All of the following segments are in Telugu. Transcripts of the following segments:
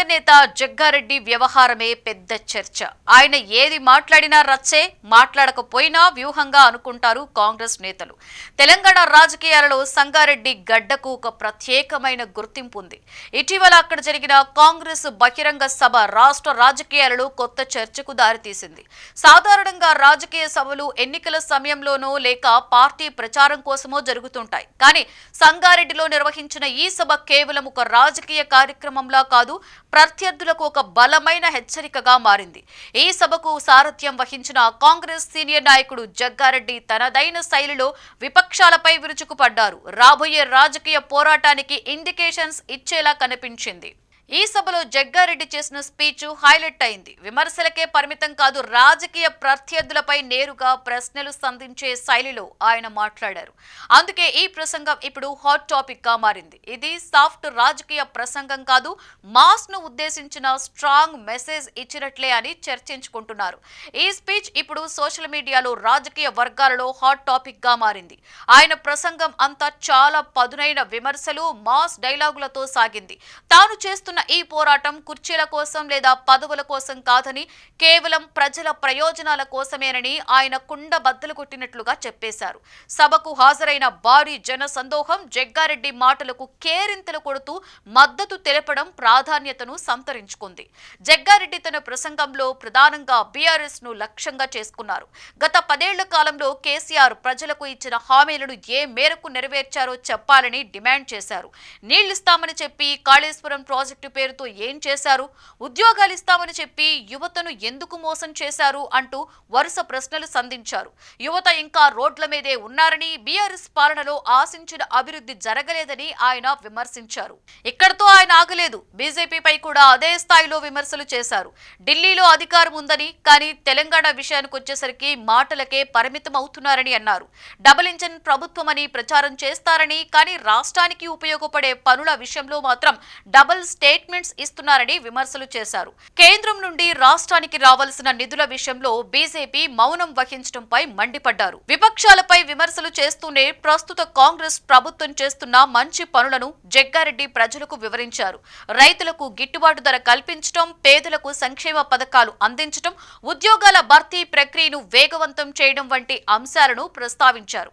సీనియర్ నేత జగ్గారెడ్డి వ్యవహారమే పెద్ద చర్చ. ఆయన ఏది మాట్లాడినా రచ్చే, మాట్లాడకపోయినా వ్యూహంగా అనుకుంటారు కాంగ్రెస్ నేతలు. తెలంగాణ రాజకీయాలలో సంగారెడ్డి గడ్డకు ఒక ప్రత్యేకమైన గుర్తింపు ఉంది. ఇటీవల అక్కడ జరిగిన కాంగ్రెస్ బహిరంగ సభ రాష్ట్ర రాజకీయాలలో కొత్త చర్చకు దారితీసింది. సాధారణంగా రాజకీయ సభలు ఎన్నికల సమయంలోనో లేక పార్టీ ప్రచారం కోసమో జరుగుతుంటాయి. కానీ సంగారెడ్డిలో నిర్వహించిన ఈ సభ కేవలం ఒక రాజకీయ కార్యక్రమంలా కాదు, ప్రత్యర్థులకు ఒక బలమైన హెచ్చరికగా మారింది. ఈ సభకు సారథ్యం వహించిన కాంగ్రెస్ సీనియర్ నాయకుడు జగ్గారెడ్డి తనదైన శైలిలో విపక్షాలపై విరుచుకుపడ్డారు. రాబోయే రాజకీయ పోరాటానికి ఇండికేషన్స్ ఇచ్చేలా కనిపించింది. ఈ సభలో జగ్గారెడ్డి చేసిన స్పీచ్ హైలైట్ అయింది. విమర్శలకే పరిమితం కాదు, రాజకీయ ప్రత్యర్థులపై నేరుగా ప్రశ్నలు సంధించే శైలిలో ఆయన మాట్లాడారు. అందుకే ఈ ప్రసంగం ఇప్పుడు హాట్ టాపిక్ గా మారింది. ఇది సాఫ్ట్ రాజకీయ ప్రసంగం కాదు, మాస్ ను ఉద్దేశించిన స్ట్రాంగ్ మెసేజ్ ఇచ్చినట్లే అని చర్చించుకుంటున్నారు. ఈ స్పీచ్ ఇప్పుడు సోషల్ మీడియాలో రాజకీయ వర్గాలలో హాట్ టాపిక్ గా మారింది. ఆయన ప్రసంగం అంతా చాలా పదునైన విమర్శలు, మాస్ డైలాగులతో సాగింది. తాను చేస్తున్న ఈ పోరాటం కుర్చీల కోసం లేదా పదవుల కోసం కాదని, కేవలం ప్రజల ప్రయోజనాల కోసమేనని ఆయన కుండ బద్దలు కొట్టినట్లుగా చెప్పేశారు. సభకు హాజరైన భారీ జన సందోహం జగ్గారెడ్డి మాటలకు కేరింతలు కొడుతూ మద్దతు తెలపడం ప్రాధాన్యతను సంతరించుకుంది. జగ్గారెడ్డి తన ప్రసంగంలో ప్రధానంగా బీఆర్ఎస్ ను లక్ష్యంగా చేసుకున్నారు. గత 10 ఏళ్ల కాలంలో కేసీఆర్ ప్రజలకు ఇచ్చిన హామీలను ఏ మేరకు నెరవేర్చారో చెప్పాలని డిమాండ్ చేశారు. నీళ్లిస్తామని చెప్పి కాళేశ్వరం ప్రాజెక్టు పేరుతో ఏం చేశారు, ఉద్యోగాలు ఇస్తామని చెప్పి యువతను ఎందుకు మోసం చేశారు అంటూ వరుస ప్రశ్నలు సంధించారు. యువత ఇంకా రోడ్ల మీదే ఉన్నారని, బీఆర్ఎస్ పాలనలో ఆశించిన అభివృద్ధి జరగలేదని ఆయన విమర్శించారు. ఇక్కడతో ఆయన ఆగలేదు, బీజేపీపై కూడా అదే స్థాయిలో విమర్శలు చేశారు. ఢిల్లీలో అధికారం ఉందని, కానీ తెలంగాణ విషయానికి వచ్చేసరికి మాటలకే పరిమితం అవుతున్నారని అన్నారు. డబుల్ ఇంజన్ ప్రభుత్వమని ప్రచారం చేస్తారని, కానీ రాష్ట్రానికి ఉపయోగపడే పనుల విషయంలో మాత్రం డబుల్ స్టేట్మెంట్స్ ఇస్తున్నారని విమర్శలు చేశారు. కేంద్రం నుండి రాష్ట్రానికి రావాల్సిన నిధుల విషయంలో బీజేపీ మౌనం వహించడంపై మండిపడ్డారు. విపక్షాలపై విమర్శలు చేస్తూనే ప్రస్తుత కాంగ్రెస్ ప్రభుత్వం చేస్తున్న మంచి పనులను జగ్గారెడ్డి ప్రజలకు వివరించారు. రైతులకు గిట్టుబాటు ధర కల్పించడం, పేదలకు సంక్షేమ పథకాలు అందించడం, ఉద్యోగాల భర్తీ ప్రక్రియను వేగవంతం చేయడం వంటి అంశాలను ప్రస్తావించారు.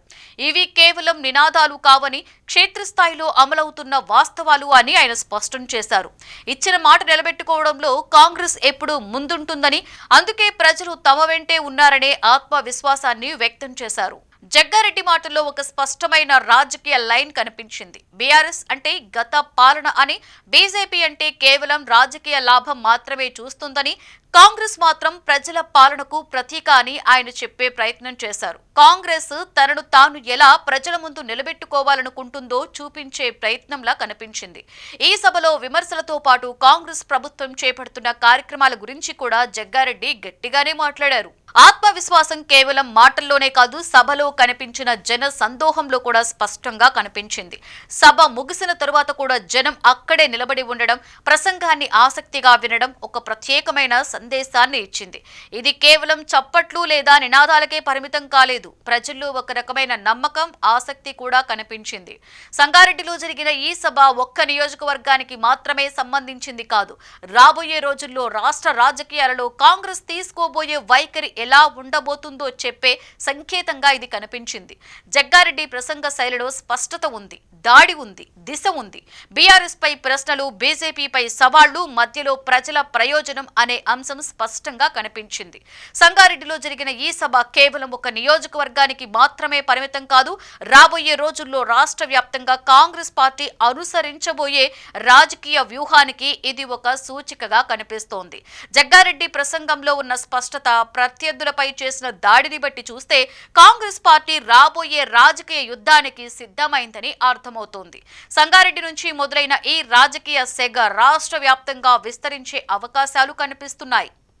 ఇవి కేవలం నినాదాలు కావని, క్షేత్రస్థాయిలో అమలవుతున్న వాస్తవాలు అని ఆయన స్పష్టం చేశారు. ఇచ్చిన మాట నిలబెట్టుకోవడంలో కాంగ్రెస్ ఎప్పుడూ ముందుంటుందని, అందుకే ప్రజలు తమ వెంటే ఉన్నారనే ఆత్మవిశ్వాసాన్ని వ్యక్తం చేశారు. జగ్గారెడ్డి మాటల్లో ఒక స్పష్టమైన రాజకీయ లైన్ కనిపించింది. బీఆర్ఎస్ అంటే గత పాలన అని, బీజేపీ అంటే కేవలం రాజకీయ లాభం మాత్రమే చూస్తుందని, కాంగ్రెస్ మాత్రం ప్రజల పాలనకు ప్రతీక అని ఆయన చెప్పే ప్రయత్నం చేశారు. కాంగ్రెస్ తనను తాను ఎలా ప్రజల ముందు నిలబెట్టుకోవాలనుకుంటుందో చూపించే ప్రయత్నంలా కనిపించింది. ఈ సభలో విమర్శలతో పాటు కాంగ్రెస్ ప్రభుత్వం చేపడుతున్న కార్యక్రమాల గురించి కూడా జగ్గారెడ్డి గట్టిగానే మాట్లాడారు. ఆత్మవిశ్వాసం కేవలం మాటల్లోనే కాదు, సభలో కనిపించిన జన సందోహంలో కూడా స్పష్టంగా కనిపించింది. సభ ముగిసిన తరువాత కూడా జనం అక్కడే నిలబడి ఉండడం, ప్రసంగాన్ని ఆసక్తిగా వినడం ఒక ప్రత్యేకమైన సందేశాన్ని ఇచ్చింది. ఇది కేవలం చప్పట్లు లేదా నినాదాలకే పరిమితం కాలేదు, ప్రజల్లో ఒక రకమైన నమ్మకం, ఆసక్తి కూడా కనిపించింది. సంగారెడ్డిలో జరిగిన ఈ సభ ఒక్క నియోజకవర్గానికి మాత్రమే సంబంధించింది కాదు. రాబోయే రోజుల్లో రాష్ట్ర రాజకీయాలలో కాంగ్రెస్ తీసుకోబోయే వైఖరి ఎలా ఉండబోతుందో చెప్పే సంకేతంగా ఇది కనిపించింది. జగ్గారెడ్డి ప్రసంగ శైలిలో స్పష్టత ఉంది, దాడి ఉంది, దిశ ఉంది. బీఆర్ఎస్ పై ప్రశ్నలు, బీజేపీపై సవాళ్లు, మధ్యలో ప్రజల ప్రయోజనం అనే అంశం స్పష్టంగా కనిపించింది. సంగారెడ్డిలో జరిగిన ఈ సభ కేవలం ఒక నియోజకవర్గానికి మాత్రమే పరిమితం కాదు, రాబోయే రోజుల్లో రాష్ట్ర వ్యాప్తంగా కాంగ్రెస్ పార్టీ అనుసరించబోయే రాజకీయ వ్యూహానికి ఇది ఒక సూచికగా కనిపిస్తోంది. జగ్గారెడ్డి ప్రసంగంలో ఉన్న స్పష్టత, ప్రత్యర్థులపై చేసిన దాడిని బట్టి చూస్తే కాంగ్రెస్ పార్టీ రాబోయే రాజకీయ యుద్ధానికి సిద్ధమైందని అర్థమవుతోంది. సంగారెడ్డి నుంచి మొదలైన ఈ రాజకీయ సెగ రాష్ట్ర వ్యాప్తంగా విస్తరించే అవకాశాలు కనిపిస్తున్నాయి.